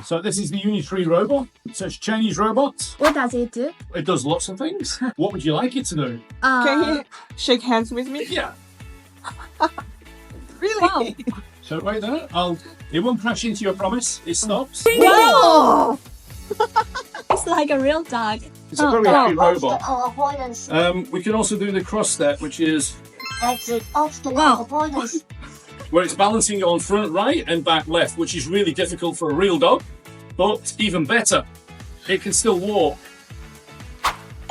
So this is the Unitree robot. So it's a Chinese robot. What does it do? It does lots of things. What would you like it to do? Can you shake hands with me? Yeah. Really? Wow. So right there, it won't crash into you, I promise. It stops. Whoa! It's like a real dog. It's a very happy robot. Avoidance. We can also do the cross step, which is Exit obstacle Wow. avoidance. where it's balancing on front right and back left, which is really difficult for a real dog. But even better, it can still walk.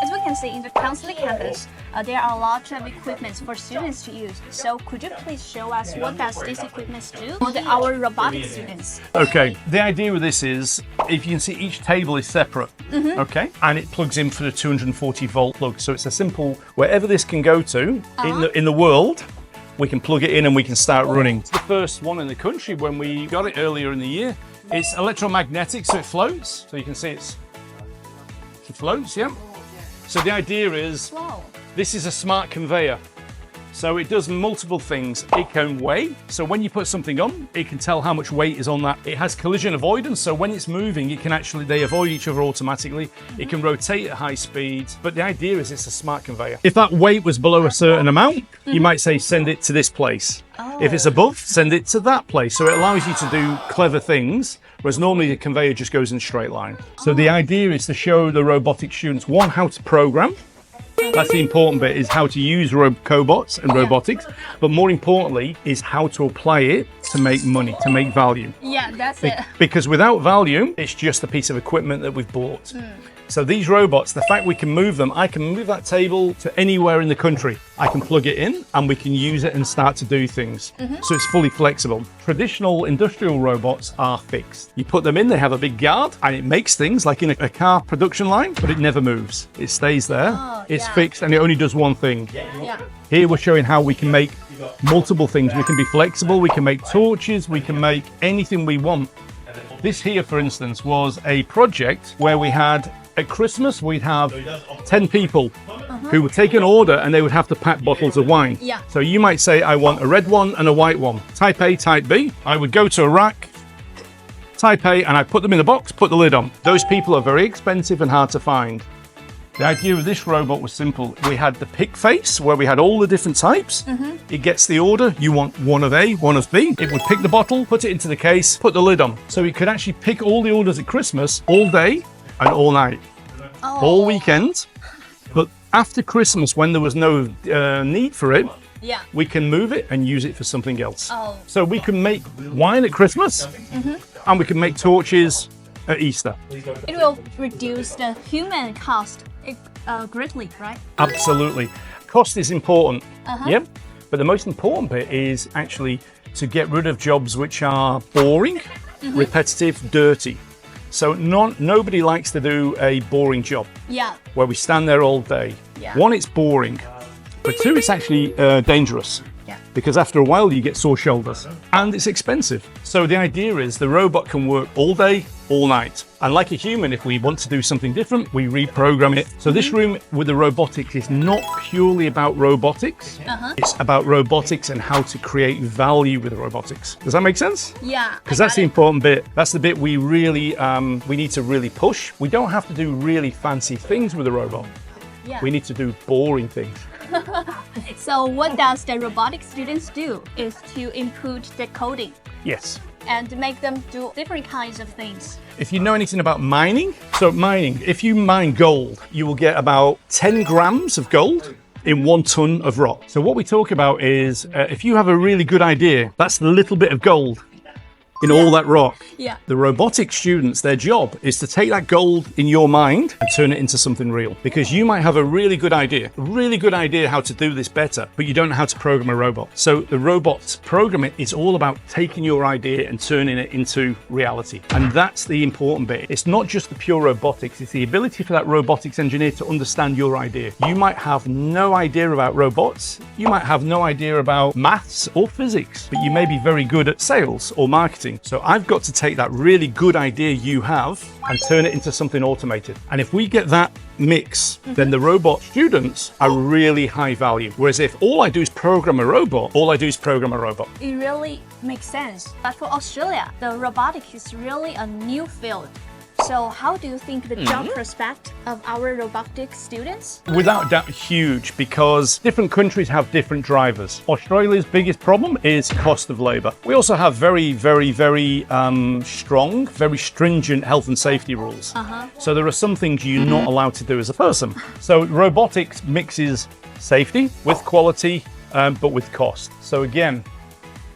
As we can see in the counseling campus, there are a lot of equipment for students to use. So could you please show us what does these equipment do for our robotic students? Okay, the idea with this is, if you can see, each table is separate, okay? And it plugs in for the 240 volt plug. So it's a simple, wherever this can go to in the world, we can plug it in and we can start running. It's the first one in the country when we got it earlier in the year. It's electromagnetic, so it floats. So you can see it floats, yeah? So the idea is, Wow. this is a smart conveyor. So it does multiple things. It can weigh. So when you put something on, it can tell how much weight is on that. It has collision avoidance. So when it's moving, it can actually, they avoid each other automatically. It can rotate at high speeds. But the idea is it's a smart conveyor. If that weight was below a certain amount, you might say, send it to this place. If it's above, send it to that place. So it allows you to do clever things, whereas normally the conveyor just goes in a straight line. So the idea is to show the robotic students, one, how to program. That's the important bit, is how to use cobots and robotics, but more importantly is how to apply it to make money, to make value. Yeah, that's it. Because without value, it's just a piece of equipment that we've bought. So these robots, the fact we can move them, I can move that table to anywhere in the country. I can plug it in and we can use it and start to do things. So it's fully flexible. Traditional industrial robots are fixed. You put them in, they have a big guard and it makes things like in a car production line, but it never moves. It stays there, it's fixed, and it only does one thing. Yeah. Here we're showing how we can make multiple things. We can be flexible, we can make torches, we can make anything we want. This here, for instance, was a project where we had, at Christmas, we'd have 10 people who would take an order and they would have to pack bottles of wine. Yeah. So you might say, I want a red one and a white one. Type A, type B. I would go to a rack, type A, and I put them in a box, put the lid on. Those people are very expensive and hard to find. The idea of this robot was simple. We had the pick face where we had all the different types. It gets the order. You want one of A, one of B. It would pick the bottle, put it into the case, put the lid on. So it could actually pick all the orders at Christmas all day and all night, all weekend. But after Christmas, when there was no need for it, Yeah. we can move it and use it for something else. Oh. So we can make wine at Christmas and we can make torches at Easter. It will reduce the human cost greatly, right? Absolutely. Cost is important, yeah? But the most important bit is actually to get rid of jobs which are boring, repetitive, dirty. So nobody likes to do a boring job Yeah. where we stand there all day. Yeah. One, it's boring. But two, it's actually dangerous. Yeah. Because after a while you get sore shoulders and it's expensive. So the idea is the robot can work all day, all night. And like a human, if we want to do something different, we reprogram it. So this room with the robotics is not purely about robotics. It's about robotics and how to create value with robotics. Does that make sense? Yeah. Because that's the important bit. That's the bit we really, we need to really push. We don't have to do really fancy things with a robot. Yeah. We need to do boring things. So what does the robotic students do is to input the coding Yes. and make them do different kinds of things. If you know anything about mining, so mining, if you mine gold, you will get about 10 grams of gold in 1 ton of rock. So what we talk about is if you have a really good idea, that's a little bit of gold in all that rock. Yeah. The robotic students, their job is to take that gold in your mind and turn it into something real. Because you might have a really good idea how to do this better, but you don't know how to program a robot. So the robot's programming is all about taking your idea and turning it into reality. And that's the important bit. It's not just the pure robotics, it's the ability for that robotics engineer to understand your idea. You might have no idea about robots, you might have no idea about maths or physics, but you may be very good at sales or marketing. computing. So I've got to take that really good idea you have and turn it into something automated. And if we get that mix, then the robot students are really high value. Whereas if all I do is program a robot, It really makes sense. But for Australia, the robotics is really a new field. So how do you think the job prospect of our robotics students? Without doubt, huge, because different countries have different drivers. Australia's biggest problem is cost of labour. We also have very strong, very stringent health and safety rules. So there are some things you're not allowed to do as a person. So robotics mixes safety with quality, but with cost. So again,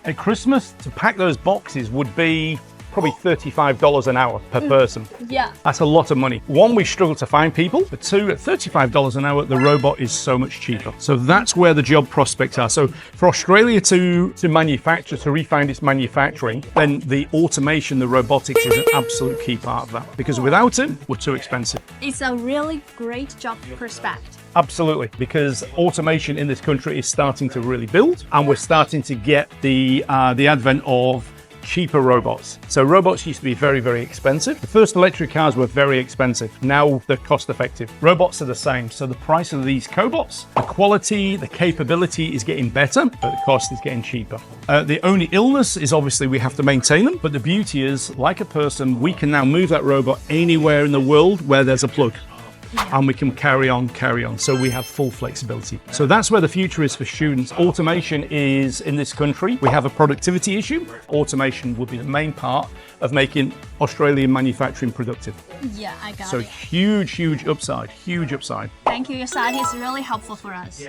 at Christmas, to pack those boxes would be probably $35 an hour per person. Yeah. That's a lot of money. One, we struggle to find people, but two, at $35 an hour, the robot is so much cheaper. So that's where the job prospects are. So for Australia to manufacture, to refine its manufacturing, then the automation, the robotics is an absolute key part of that. Because without it, we're too expensive. It's a really great job prospect. Absolutely, because automation in this country is starting to really build, and we're starting to get the advent of cheaper robots. So robots used to be very expensive. The first electric cars were very expensive. Now they're cost effective. Robots are the same. So the price of these cobots, the quality, the capability is getting better, but the cost is getting cheaper. The only illness is obviously we have to maintain them. But the beauty is, like a person, we can now move that robot anywhere in the world where there's a plug. And we can carry on. So we have full flexibility. So that's where the future is for students. Automation is in this country. We have a productivity issue. Automation will be the main part of making Australian manufacturing productive. Yeah, I got So it. huge upside. Thank you. Your side is really helpful for us.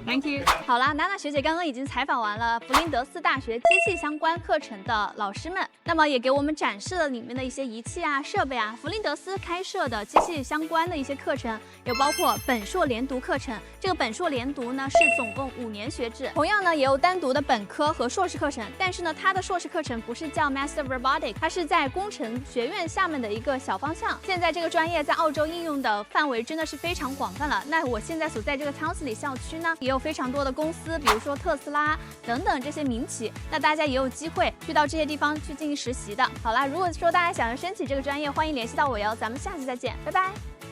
Thank you. 好啦，娜娜学姐刚刚已经采访完了弗林德斯大学机器相关课程的老师们，那么也给我们展示了里面的一些仪器啊、设备啊。弗林德斯开设的机器相关的一些课程，有包括本硕连读课程。这个本硕连读呢是总共5年学制，同样呢也有单独的本科和硕士课程。但是呢，它的硕士课程不是叫 Master of Robotics， 它是在工程学院下面的一个小方向。现在这个专业在澳洲应用的范围真的是非常广泛了。那我现在所在这个 Townsley 校区呢，也有非常多的公司，比如说特斯拉等等这些民企，那大家也有机会去到这些地方去进行实习的。好啦，如果说大家想要申请这个专业，欢迎联系到我哟，咱们下期再见，拜拜。